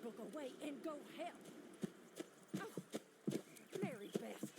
book away and go help. Oh, Mary Beth.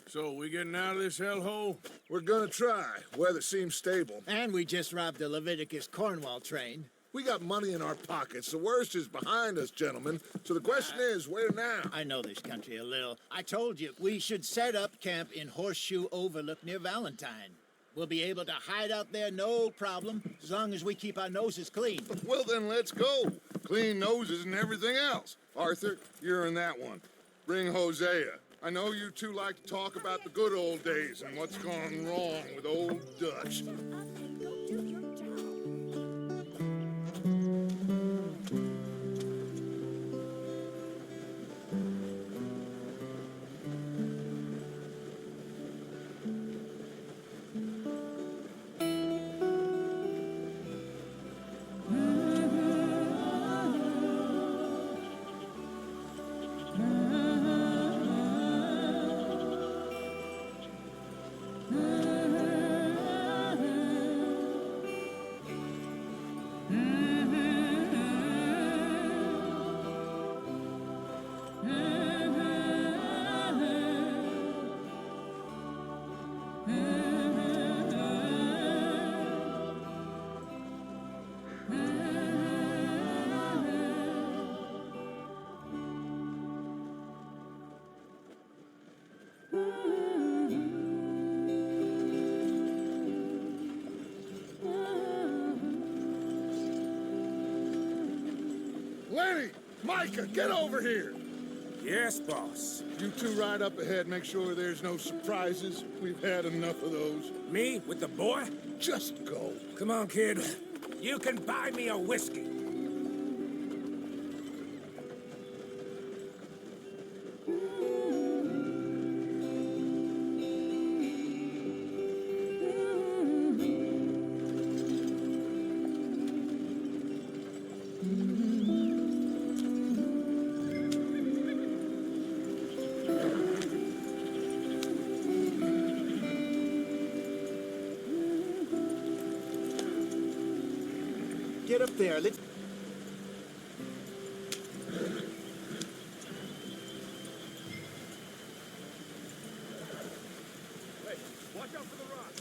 So, we getting out of this hellhole? We're gonna try. Weather seems stable. And we just robbed the Leviticus Cornwall train. We got money in our pockets. The worst is behind us, gentlemen. So the question is, where now? I know this country a little. I told you, we should set up camp in Horseshoe Overlook near Valentine. We'll be able to hide out there no problem, as long as we keep our noses clean. Well, then let's go. Clean noses and everything else. Arthur, you're in that one. Bring Hosea. I know you two like to talk about the good old days and what's gone wrong with old Dutch. Shut up and go do your job. Lenny! Micah, get over here! Yes, boss. You two ride up ahead, make sure there's no surprises. We've had enough of those. Me, with the boy? Just go. Come on, kid. You can buy me a whiskey. Get up there, let's... Hey, watch out for the rock.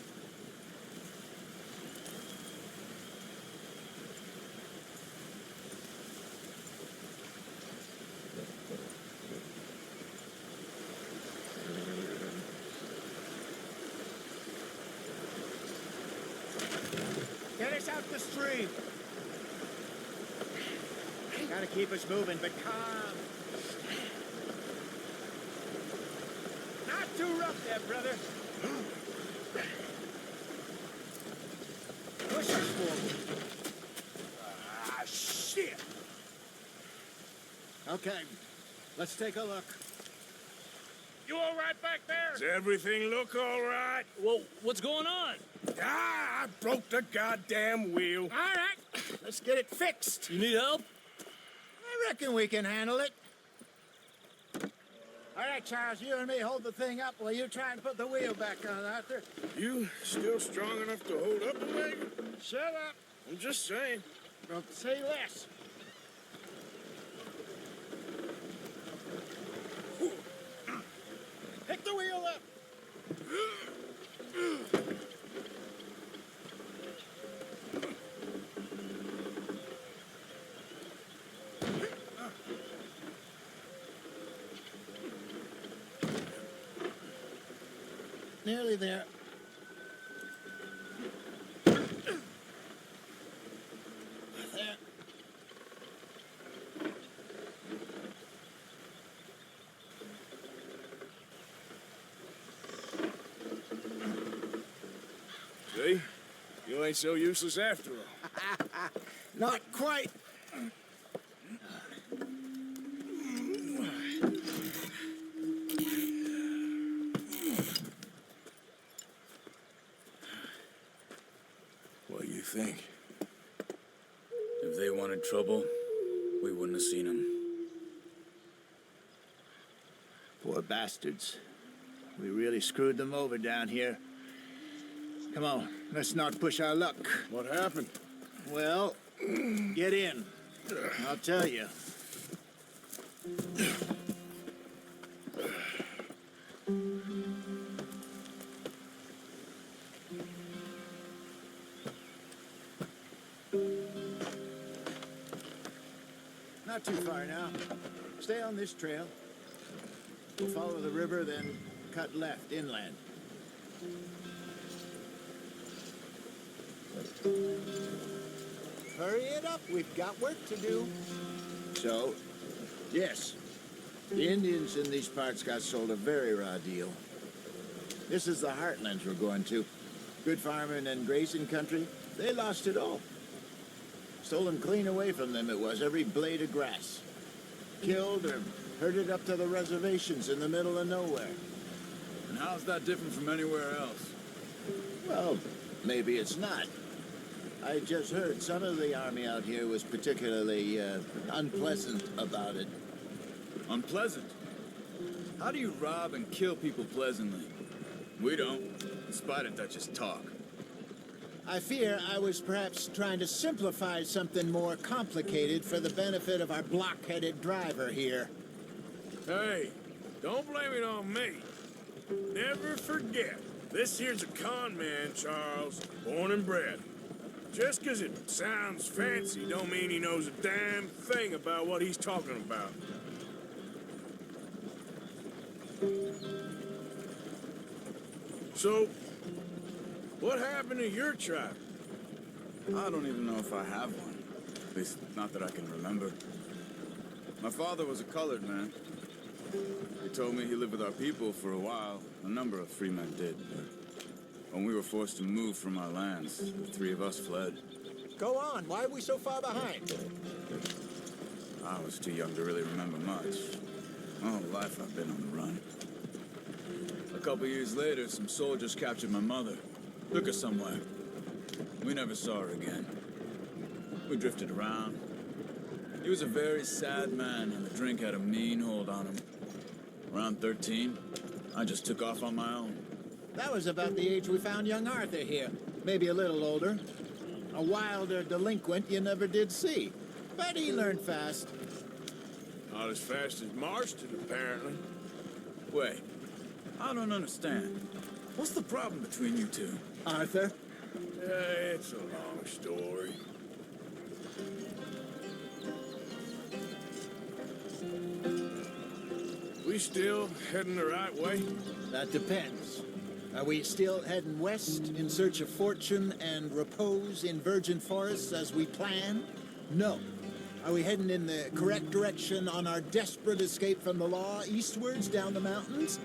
Get us out the stream. Gotta keep us moving, but calm. Not too rough there, brother. Push us forward. Ah, shit! Okay, let's take a look. You all right back there? Does everything look all right? Well, what's going on? Ah, I broke the goddamn wheel. All right, let's get it fixed. You need help? I reckon we can handle it. All right, Charles, you and me hold the thing up while you try and put the wheel back on, Arthur. You still strong enough to hold up a wagon? Shut up. I'm just saying. Don't say less. Pick the wheel up. Nearly there. There. See? You ain't so useless after all. Not quite. What do you think? If they wanted trouble, we wouldn't have seen them. Poor bastards. We really screwed them over down here. Come on, let's not push our luck. What happened? Well, get in. I'll tell you. Not too far now. Stay on this trail. Follow the river, then cut left inland. Hurry it up. We've got work to do. So, yes, the Indians in these parts got sold a very raw deal. This is the heartlands we're going to. Good farming and grazing country. They lost it all. Stolen clean away from them it was, every blade of grass. Killed or herded up to the reservations in the middle of nowhere. And how's that different from anywhere else? Well, maybe it's not. I just heard some of the army out here was particularly unpleasant about it. Unpleasant? How do you rob and kill people pleasantly? We don't, in spite of Dutch's talk. I fear I was perhaps trying to simplify something more complicated for the benefit of our block-headed driver here. Hey, don't blame it on me. Never forget, this here's a con man, Charles, born and bred. Just 'cause it sounds fancy don't mean he knows a damn thing about what he's talking about. So, what happened to your tribe? I don't even know if I have one. At least, not that I can remember. My father was a colored man. He told me he lived with our people for a while. A number of free men did. When we were forced to move from our lands, the three of us fled. Go on. Why are we so far behind? I was too young to really remember much. My whole life I've been on the run. A couple years later, some soldiers captured my mother. Took her somewhere. We never saw her again. We drifted around. He was a very sad man, and the drink had a mean hold on him. Around 13, I just took off on my own. That was about the age we found young Arthur here. Maybe a little older. A wilder delinquent you never did see. But he learned fast. Not as fast as Marston, apparently. Wait, I don't understand. What's the problem between you two? Arthur? It's a long story. We still heading the right way? That depends. Are we still heading west in search of fortune and repose in virgin forests as we planned? No. Are we heading in the correct direction on our desperate escape from the law eastwards down the mountains?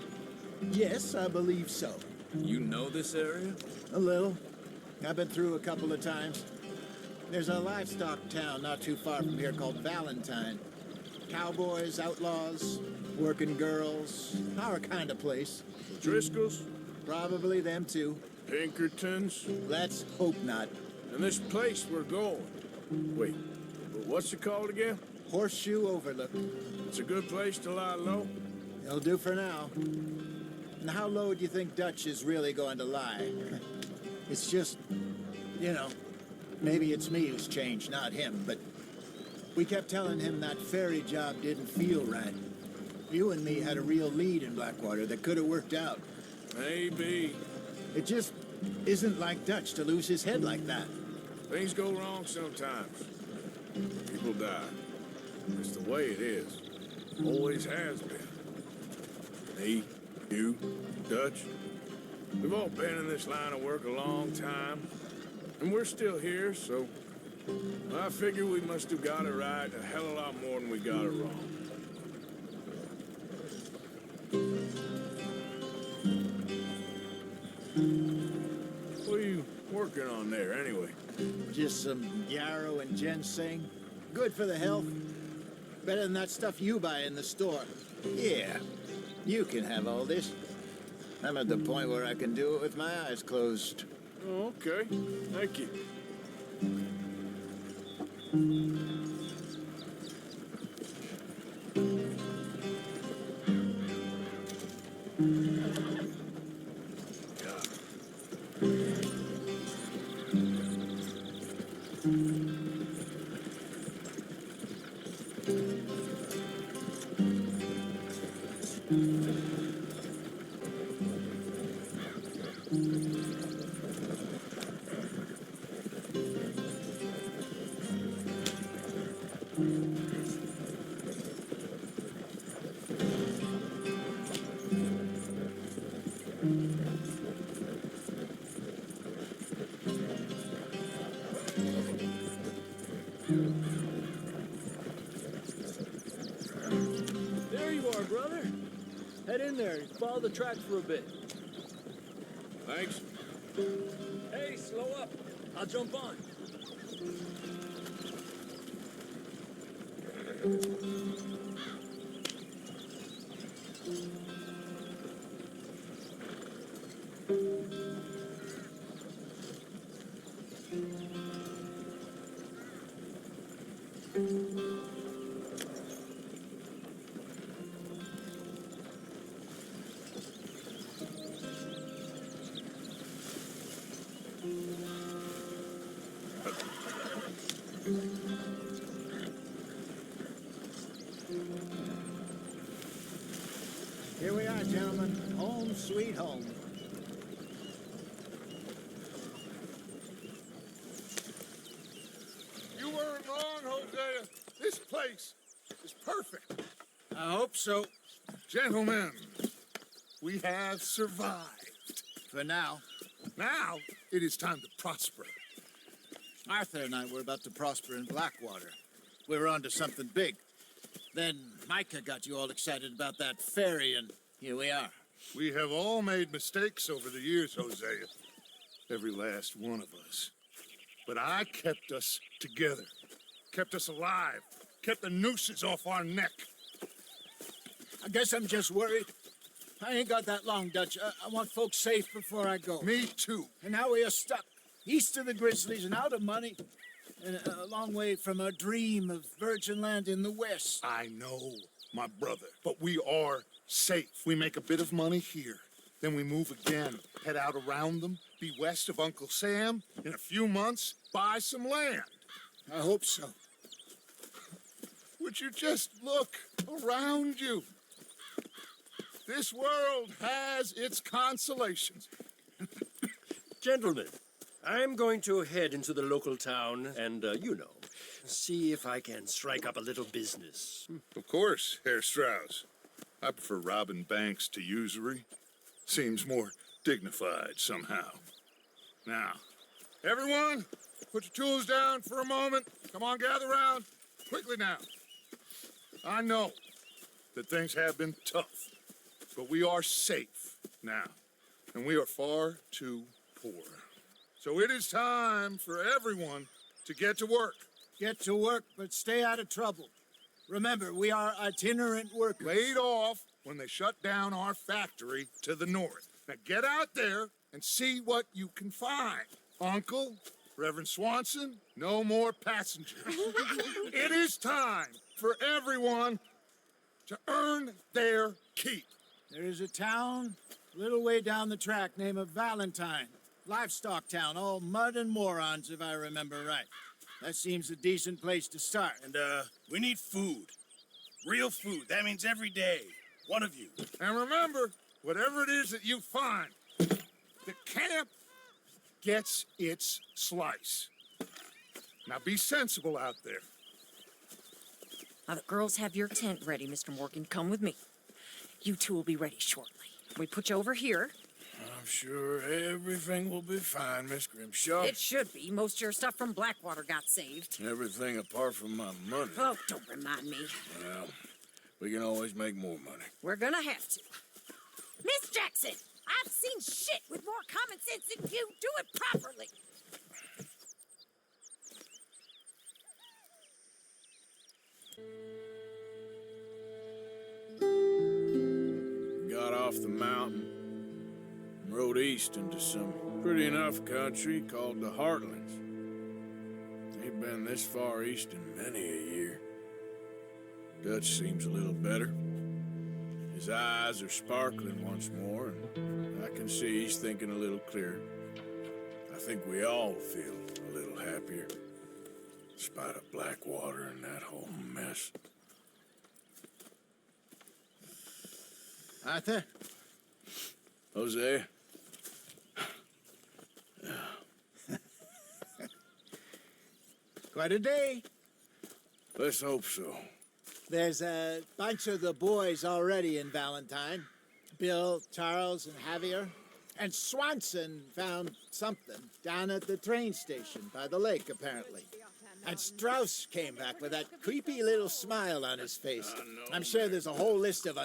Yes, I believe so. You know this area? A little. I've been through a couple of times. There's a livestock town not too far from here called Valentine. Cowboys, outlaws, working girls, our kind of place. Driscoll's? Probably them too. Pinkertons? Let's hope not. And this place we're going. Wait, what's it called again? Horseshoe Overlook. It's a good place to lie low? It'll do for now. And how low do you think Dutch is really going to lie? It's just, you know, maybe it's me who's changed, not him, but we kept telling him that ferry job didn't feel right. You and me had a real lead in Blackwater that could have worked out. Maybe. It just isn't like Dutch to lose his head like that. Things go wrong sometimes. People die. It's the way it is. Always has been. Me, you, Dutch. We've all been in this line of work a long time. And we're still here, so I figure we must have got it right a hell of a lot more than we got it wrong. What are you working on there, anyway? Just some yarrow and ginseng. Good for the health. Better than that stuff you buy in the store. Yeah, you can have all this. I'm at the point where I can do it with my eyes closed. Oh, okay. Thank you. There you are, brother. Head in there and follow the track for a bit. Thanks. Hey, slow up. I'll jump on. Here we are, gentlemen. Home sweet home. You weren't wrong, Hosea. This place is perfect. I hope so. Gentlemen, we have survived. For now. Now, it is time to prosper. Arthur and I were about to prosper in Blackwater. We were on to something big. Then Micah got you all excited about that ferry, and here we are. We have all made mistakes over the years, Hosea. Every last one of us. But I kept us together. Kept us alive. Kept the nooses off our neck. I guess I'm just worried. I ain't got that long, Dutch. I want folks safe before I go. Me too. And now we are stuck east of the Grizzlies and out of money, and a long way from our dream of virgin land in the west. I know, my brother. But we are safe. We make a bit of money here. Then we move again, head out around them, be west of Uncle Sam. In a few months, buy some land. I hope so. Would you just look around you? This world has its consolations. Gentlemen, I'm going to head into the local town and, see if I can strike up a little business. Of course, Herr Strauss. I prefer robbing banks to usury. Seems more dignified somehow. Now, everyone, put your tools down for a moment. Come on, gather round. Quickly now. I know that things have been tough, but we are safe now, and we are far too poor. So it is time for everyone to get to work. Get to work, but stay out of trouble. Remember, we are itinerant workers. Laid off when they shut down our factory to the north. Now get out there and see what you can find. Uncle, Reverend Swanson, no more passengers. It is time for everyone to earn their keep. There is a town a little way down the track named Valentine. Livestock town, all mud and morons, if I remember right. That seems a decent place to start. And, we need food. Real food. That means every day. One of you. And remember, whatever it is that you find, the camp gets its slice. Now be sensible out there. Now, the girls have your tent ready, Mr. Morgan. Come with me. You two will be ready shortly. We put you over here. I'm sure everything will be fine, Miss Grimshaw. It should be. Most of your stuff from Blackwater got saved. Everything apart from my money. Oh, don't remind me. Well, we can always make more money. We're gonna have to. Miss Jackson, I've seen shit with more common sense than you. Do it properly. Got off the mountain and rode east into some pretty enough country called the Heartlands. Ain't been this far east in many a year. Dutch seems a little better. His eyes are sparkling once more, and I can see he's thinking a little clearer. I think we all feel a little happier. spite of Blackwater and that whole mess. Arthur? Jose? Quite a day. Let's hope so. There's a bunch of the boys already in Valentine. Bill, Charles, and Javier. And Swanson found something down at the train station by the lake, apparently. And Strauss came back with that creepy little smile on his face. I'm sure there's a whole list of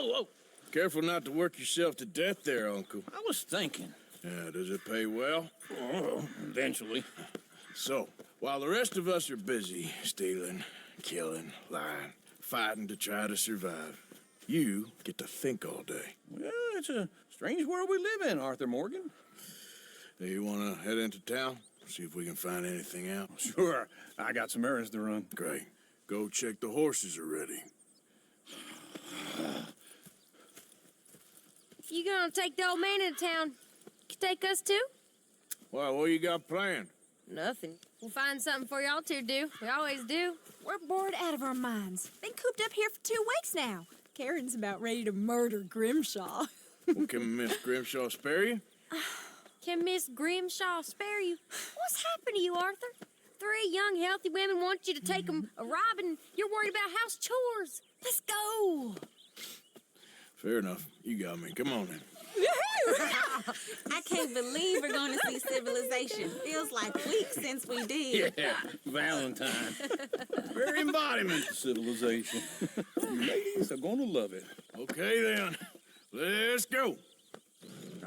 Oh, Careful not to work yourself to death there, Uncle. I was thinking. Yeah, does it pay well? Oh, eventually. So, while the rest of us are busy stealing, killing, lying, fighting to try to survive, you get to think all day. Well, it's a strange world we live in, Arthur Morgan. Do you want to head into town? See if we can find anything out? Sure. I got some errands to run. Great. Go check the horses are ready. If you gonna take the old man into town, you take us too? Well, what you got planned? Nothing. We'll find something for y'all to do. We always do. We're bored out of our minds. Been cooped up here for 2 weeks now. Karen's about ready to murder Grimshaw. Well, can Miss Grimshaw spare you? Can Miss Grimshaw spare you? What's happened to you, Arthur? 3 young, healthy women want you to take them a robbing. You're worried about house chores. Let's go. Fair enough. You got me. Come on then. I can't believe we're going to see civilization. Feels like weeks since we did. Yeah, Valentine. Very embodiment of civilization. You ladies are gonna love it. Okay then. Let's go.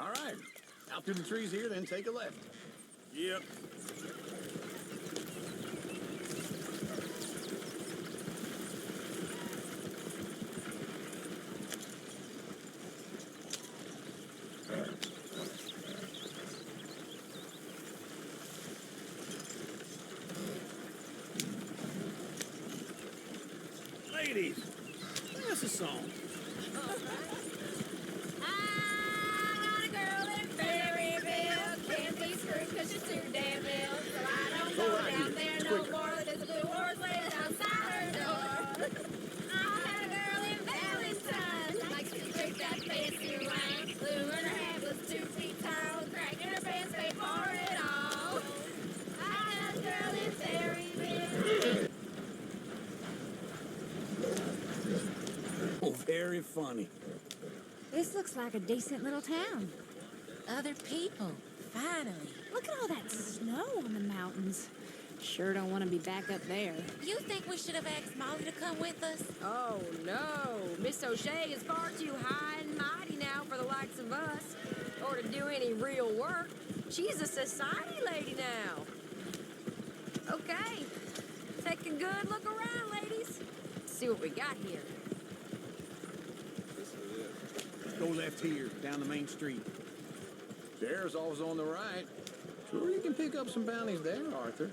All right. Out through the trees here, then take a left. Yep. Ladies, sing us a song. I got a girl in Berryville. Can't be screwed 'cause she's too damn ill. So I don't go down there no more. There's a blue horse laying outside her door. I had a girl in Valentine. Likes to drink that fancy wine. Blue in her head was 2 feet tall. Crack in her pants paid for it all. I had a girl in Berryville. Oh, very funny. This looks like a decent little town. Other people, finally. Look at all that snow on the mountains. Sure don't want to be back up there. You think we should have asked Molly to come with us? Oh, no. Miss O'Shea is far too high and mighty now for the likes of us, or to do any real work. She's a society lady now. Okay. Take a good look around, ladies. See what we got here. Go left here, down the main street. There's always on the right. Sure, you can pick up some bounties there, Arthur.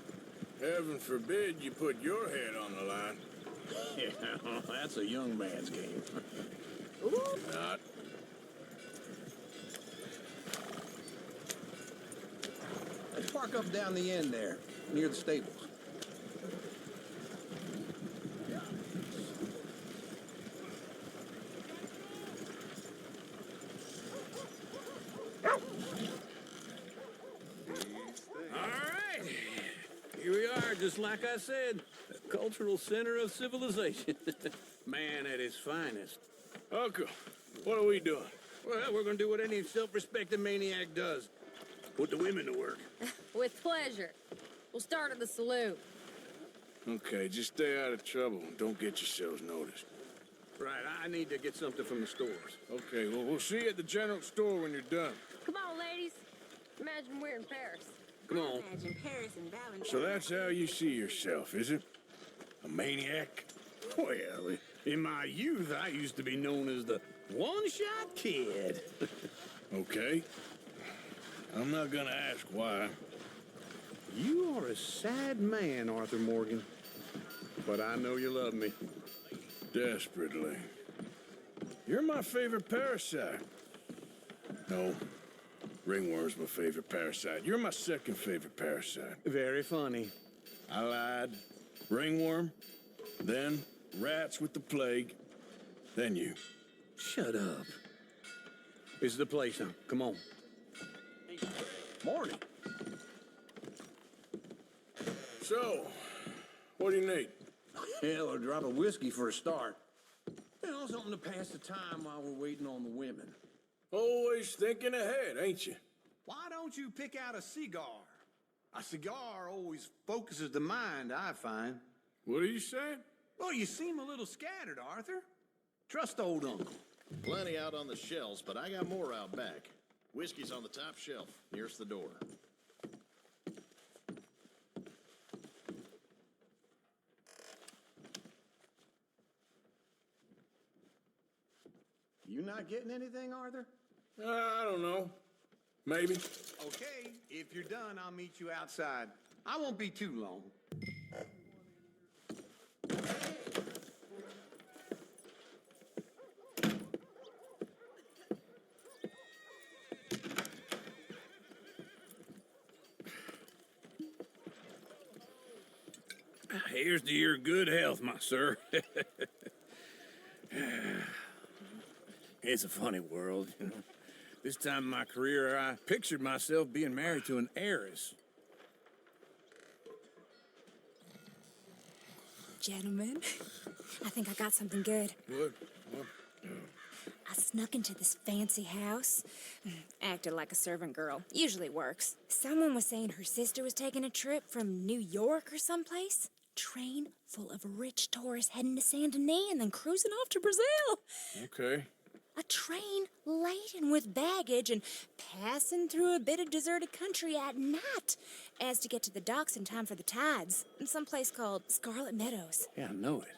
Heaven forbid you put your head on the line. Yeah, that's a young man's game. Ooh. Not. Let's park up down the end there, near the stables. All right. Here we are, just like I said. Cultural center of civilization. Man at his finest. Uncle, what are we doing? Well, we're gonna do what any self-respecting maniac does. Put the women to work. With pleasure. We'll start at the saloon. Okay, just stay out of trouble and don't get yourselves noticed. Right, I need to get something from the stores. Okay, well, we'll see you at the general store when you're done. Come on, ladies. Imagine we're in Paris. Come on. Imagine Paris and Valentine. So that's how you see yourself, is it? A maniac? Well, in my youth, I used to be known as the one-shot kid. Okay. I'm not gonna ask why. You are a sad man, Arthur Morgan. But I know you love me. Desperately. You're my favorite parasite. No, ringworm's my favorite parasite. You're my second favorite parasite. Very funny. I lied. Ringworm, then rats with the plague, then you. Shut up. This is the place now. Come on. Morning. So, what do you need? Hell, a drop of whiskey for a start. You know, something to pass the time while we're waiting on the women. Always thinking ahead, ain't you? Why don't you pick out a cigar? A cigar always focuses the mind, I find. What are you saying? Well, you seem a little scattered, Arthur. Trust old uncle. Plenty out on the shelves, but I got more out back. Whiskey's on the top shelf, nearest the door. You not getting anything, Arthur? I don't know. Maybe. Okay, if you're done, I'll meet you outside. I won't be too long. Here's to your good health, my sir. It's a funny world, you know. This time in my career, I pictured myself being married to an heiress. Gentlemen, I think I got something good. What? I snuck into this fancy house, acted like a servant girl. Usually works. Someone was saying her sister was taking a trip from New York or someplace. Train full of rich tourists heading to Saint Denis and then cruising off to Brazil. Okay. A train laden with baggage and passing through a bit of deserted country at night as to get to the docks in time for the tides in some place called Scarlet Meadows. Yeah, I know it.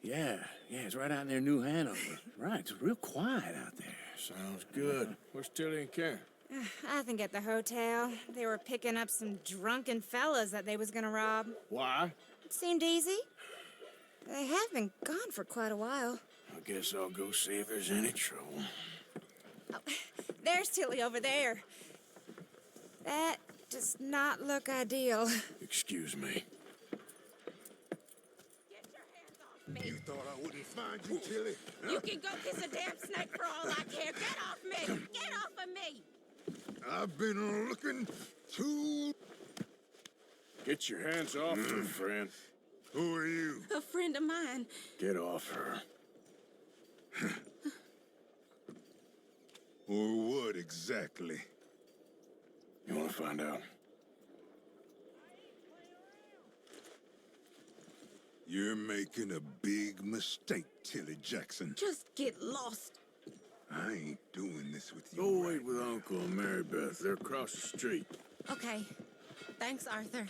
Yeah, it's right out near New Hanover. Right, it's real quiet out there. Sounds good. Where's Tilly and Karen? I think at the hotel. They were picking up some drunken fellas that they was gonna rob. Why? It seemed easy. They have been gone for quite a while. I guess I'll go see if there's any trouble. Oh, there's Tilly over there. That does not look ideal. Excuse me. Get your hands off me. You thought I wouldn't find you, Tilly? You can go kiss a damn snake for all I care. Get off me. Get off of me. I've been looking to... Get your hands off her, friend. Who are you? A friend of mine. Get off her. Or what exactly? You want to find out? You're making a big mistake, Tilly Jackson. Just get lost. I ain't doing this with you. Go right wait with now. Uncle and Mary Beth. They're across the street. Okay. Thanks, Arthur.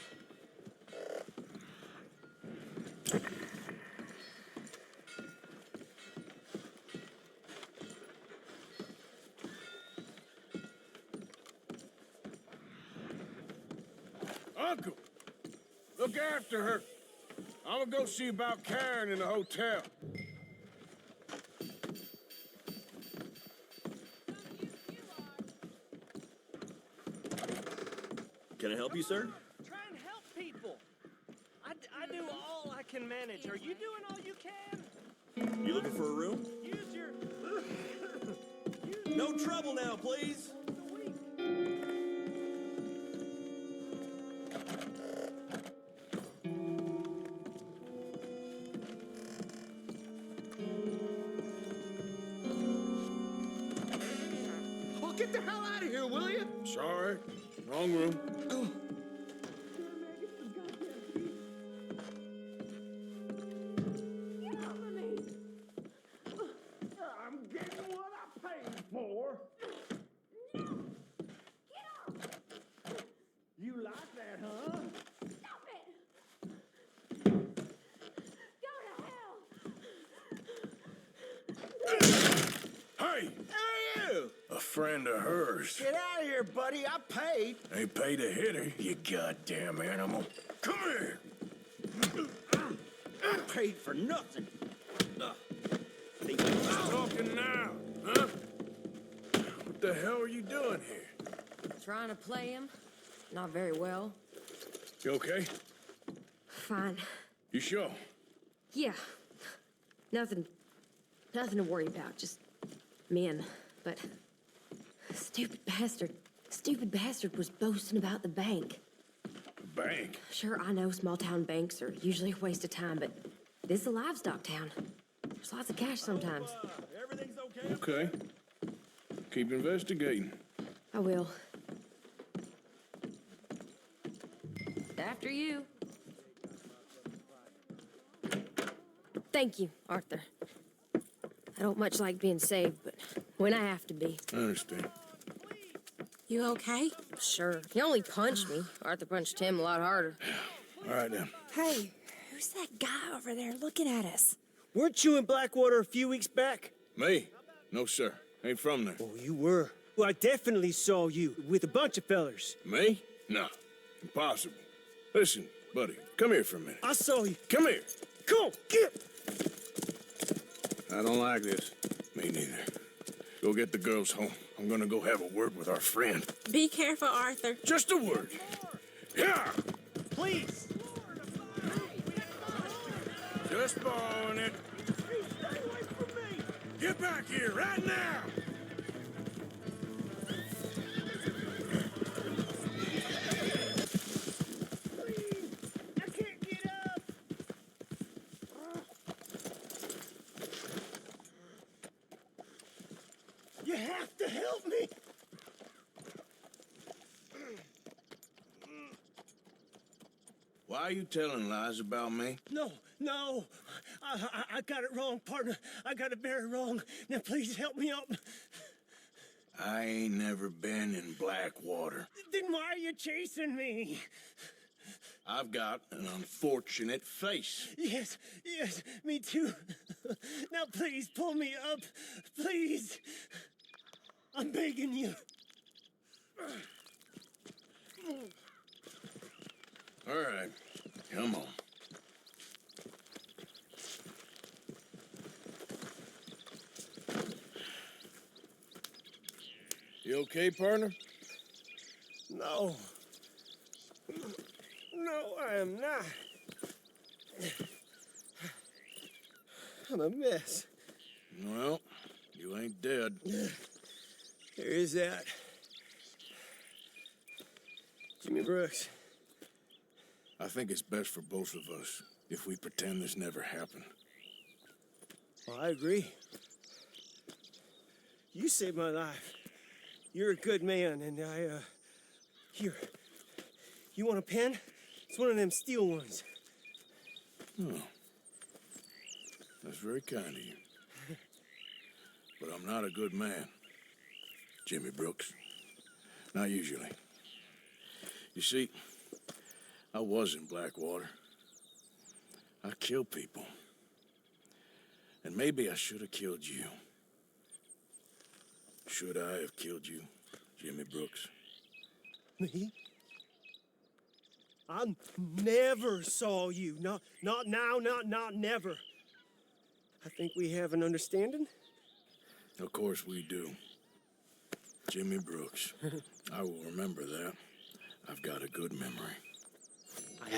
Uncle, look after her. I'm gonna go see about Karen in the hotel. Can I help you, sir? Try and help people. I do all I can manage. Are you doing all you can? You looking for a room? Use your... No trouble now, please. Sorry, wrong room. I'm getting what I paid for. You like that, huh? Stop it! Go to hell! Hey! Who are you? A friend of hers. Get out of here, buddy. I paid. Ain't paid to hit her, you goddamn animal. Come here! I paid for nothing. Who's talking now, huh? What the hell are you doing here? Trying to play him? Not very well. You okay? Fine. You sure? Yeah. Nothing to worry about. Just men. But stupid bastard was boasting about the bank. Bank? Sure, I know small town banks are usually a waste of time, but this is a livestock town. There's lots of cash sometimes. Everything's okay? Okay. Keep investigating. I will. After you. Thank you, Arthur. I don't much like being saved, but when I have to be. I understand. You okay? Sure. He only punched me. Arthur punched him a lot harder. All right, then. Hey, who's that guy over there looking at us? Weren't you in Blackwater a few weeks back? Me? No, sir. Ain't from there. Oh, you were. Well, I definitely saw you with a bunch of fellers. Me? No. Impossible. Listen, buddy, come here for a minute. I saw you. Come here. Come on, get. I don't like this. Me neither. Go get the girls home. I'm gonna go have a word with our friend. Be careful, Arthur. Just a word. Yeah! Please. Just borrowing it. Stay away from me. Get back here right now! I can't get up. You have to help me. Why are you telling lies about me? No. I got it wrong, partner. I got it very wrong. Now, please help me out. I ain't never been in Blackwater. Then why are you chasing me? I've got an unfortunate face. Yes, me too. Now, please, pull me up. Please. I'm begging you. All right, come on. You okay, partner? No. No, I am not. I'm a mess. Well, you ain't dead. There is that. Jimmy Brooks. I think it's best for both of us if we pretend this never happened. Well, I agree. You saved my life. You're a good man, and here. You want a pen? It's one of them steel ones. Oh. That's very kind of you. But I'm not a good man, Jimmy Brooks. Not usually. You see, I was in Blackwater. I killed people. And maybe I should have killed you. Should I have killed you, Jimmy Brooks? Me? I never saw you. Not now, not never. I think we have an understanding. Of course we do. Jimmy Brooks. I will remember that. I've got a good memory. I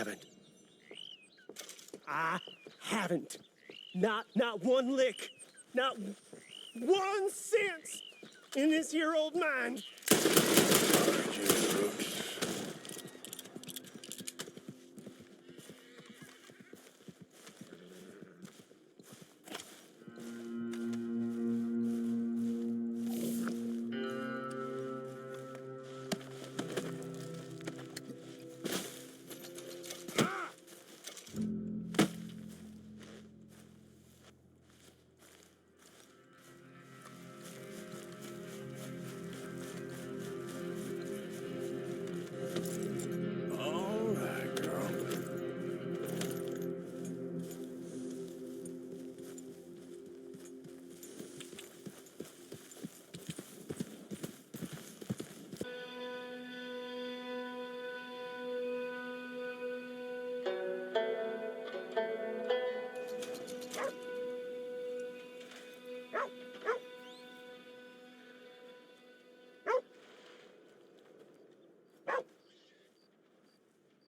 haven't. Not one lick. Not 1 cent in this here old mind. All right, Jimmy Brooks.